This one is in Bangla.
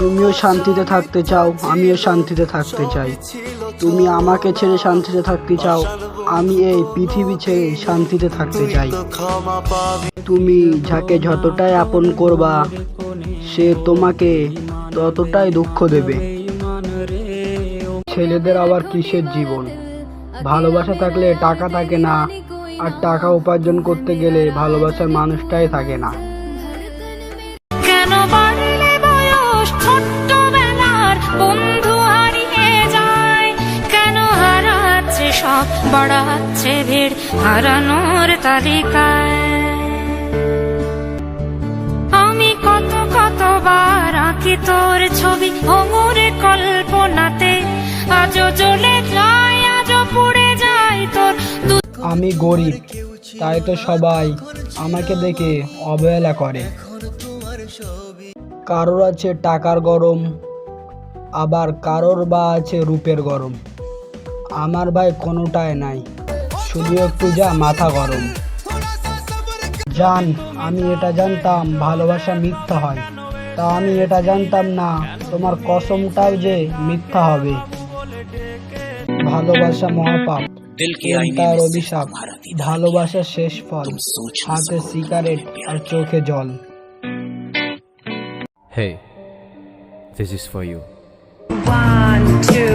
তুমিও শান্তিতে থাকতে চাও, আমিও শান্তিতে থাকতে চাই। তুমি আমাকে ছেড়ে শান্তিতে থাকতে চাও, আমি এই পৃথিবী ছেড়ে শান্তিতে থাকতে চাই। তুমি যাকে যতটাই আপন করবা, সে তোমাকে ততটাই দুঃখ দেবে। ছেলেদের আবার কিসের জীবন? ভালোবাসা থাকলে টাকা থাকে না, আর টাকা উপার্জন করতে গেলে ভালোবাসার মানুষটাই থাকে না। কেন বাড়লে বয়স ছোট্টবেলার বন্ধু হারিয়ে যায়, কেন হারাচ্ছে সব বাড়াচ্ছে ভিড় হারানোর তালিকায়। আমি কতবার আঁকি তোর ছবি ভোমরে কল্পনাতে, আজও জ্বলে যায়, আজও পুড়ে যায় তোর। আমি গরিব, তাই তো সবাই আমাকে দেখে অবহেলা করে। কারোর আছে টাকার গরম, আবার কারোর বা আছে রূপের গরম। আমার ভাই কোনোটাই নাই, শুধু একটু যা মাথা গরম। জান, আমি এটা জানতাম ভালোবাসা মিথ্যা হয়, তা আমি এটা জানতাম না তোমার কসমটাও যে মিথ্যা হবে। ভালোবাসা মহাপাপ, তার অভিশাপ, ভালোবাসার শেষ ফল, হাতে সিগারেট আর চোখে জল। Hey, this is for you. 1, 2